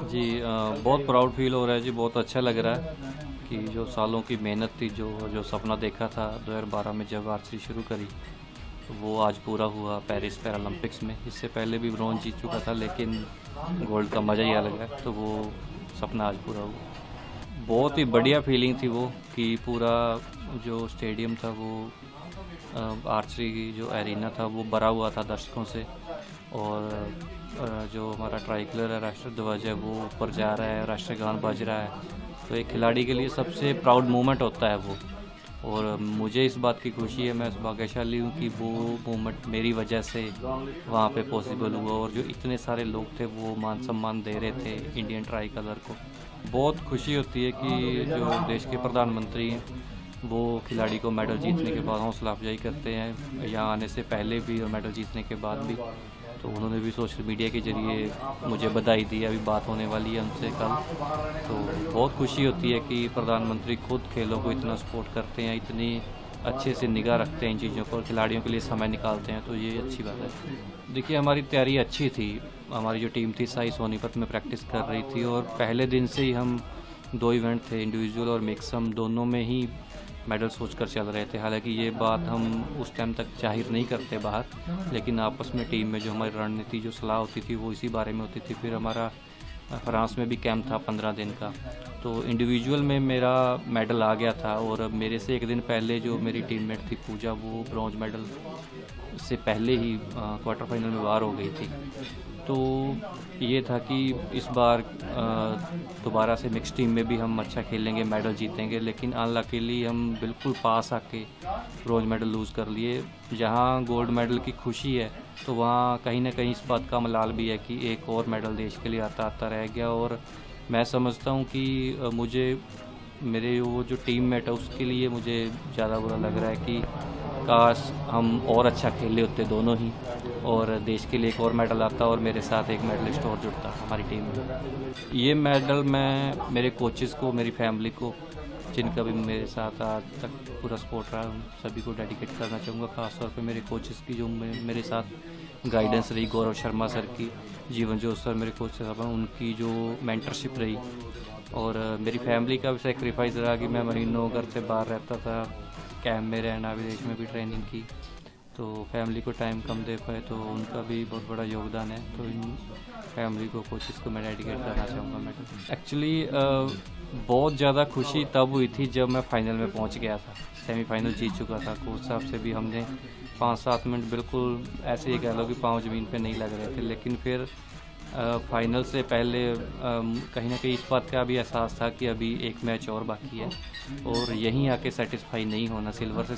जी बहुत proud feel हो रहा है जी। बहुत अच्छा लग रहा है कि जो सालों की मेहनत थी, जो जो सपना देखा था 2012 में जब आर्चरी शुरू करी, तो वो आज पूरा हुआ पेरिस पैरालंपिक्स में। इससे पहले भी ब्रॉन्ज जीत चुका था, लेकिन गोल्ड का मज़ा ही अलग है। तो वो सपना आज पूरा हुआ। बहुत ही बढ़िया फीलिंग थी वो, कि पूरा जो स्टेडियम था वो आर्चरी की जो एरिना था वो भरा हुआ था दर्शकों से। और जो हमारा ट्राइकलर है, राष्ट्र ध्वज है, वो ऊपर जा रहा है, राष्ट्रगान बज रहा है। तो एक खिलाड़ी के लिए सबसे प्राउड मोमेंट होता है वो। और मुझे इस बात की खुशी है, मैं भाग्यशाली हूँ कि वो मोमेंट मेरी वजह से वहाँ पे पॉसिबल हुआ। और जो इतने सारे लोग थे वो मान सम्मान दे रहे थे इंडियन ट्राई कलर को। बहुत खुशी होती है कि जो देश के प्रधानमंत्री हैं वो खिलाड़ी को मेडल जीतने के बाद हौसला अफजाई करते हैं, यहाँ आने से पहले भी और मेडल जीतने के बाद भी। तो उन्होंने भी सोशल मीडिया के ज़रिए मुझे बधाई दी। अभी बात होने वाली है उनसे कल। तो बहुत खुशी होती है कि प्रधानमंत्री खुद खेलों को इतना सपोर्ट करते हैं, इतनी अच्छे से निगाह रखते हैं इन चीज़ों पर, खिलाड़ियों के लिए समय निकालते हैं। तो ये अच्छी बात है। देखिए, हमारी तैयारी अच्छी थी। हमारी जो टीम थी साई सोनीपत में प्रैक्टिस कर रही थी, और पहले दिन से ही हम 2 इवेंट थे, इंडिविजुअल और मिक्स, हम दोनों में ही मेडल सोचकर चल रहे थे। हालांकि ये बात हम उस टाइम तक जाहिर नहीं करते बाहर, लेकिन आपस में टीम में जो हमारी रणनीति, जो सलाह होती थी, वो इसी बारे में होती थी। फिर हमारा फ्रांस में भी कैंप था 15 दिन का। तो इंडिविजुअल में मेरा मेडल आ गया था, और मेरे से एक दिन पहले जो मेरी टीममेट थी पूजा, वो ब्रॉन्ज मेडल से पहले ही क्वार्टर फाइनल में बाहर हो गई थी। तो ये था कि इस बार दोबारा से मिक्स टीम में भी हम अच्छा खेलेंगे, मेडल जीतेंगे। लेकिन अनलकीली हम बिल्कुल पास आके ब्रॉन्ज मेडल लूज़ कर लिए। जहाँ गोल्ड मेडल की खुशी है, तो वहाँ कहीं ना कहीं इस बात का मलाल भी है कि एक और मेडल देश के लिए आता आता रह गया। और मैं समझता हूँ कि मुझे, मेरे वो जो टीममेट है उसके लिए मुझे ज़्यादा बुरा लग रहा है कि काश हम और अच्छा खेले होते दोनों ही, और देश के लिए एक और मेडल आता और मेरे साथ एक मेडलिस्ट और जुड़ता हमारी टीम में। ये मेडल मैं मेरे कोचेज़ को, मेरी फैमिली को, जिनका भी मेरे साथ आज तक पूरा सपोर्ट रहा, उन सभी को डेडिकेट करना चाहूँगा। ख़ासतौर पे मेरे कोचेज़ की, जो मेरे साथ गाइडेंस रही, गौरव शर्मा सर की, जीवन जोत सर मेरे कोच साहब हैं, उनकी जो मेंटरशिप रही। और मेरी फैमिली का भी सेक्रीफाइस रहा कि मैं महीनों घर से बाहर रहता था, कैंप में रहना, विदेश में भी ट्रेनिंग की, तो फैमिली को टाइम कम दे पाए। तो उनका भी बहुत बड़ा योगदान है। तो इन फैमिली को, कोचिस को मैं डेडिकेट करना चाहूँगा। मैं एक्चुअली बहुत ज़्यादा खुशी तब हुई थी जब मैं फाइनल में पहुँच गया था, सेमीफाइनल जीत चुका था। कोच साहब से भी हमने 5-7 मिनट बिल्कुल ऐसे ही कह लो कि पाँव ज़मीन पे नहीं लग रहे थे। लेकिन फिर फाइनल से पहले कहीं ना कहीं इस बात का भी एहसास था कि अभी एक मैच और बाकी है, और यहीं आके सेटिस्फाई नहीं होना, सिल्वर से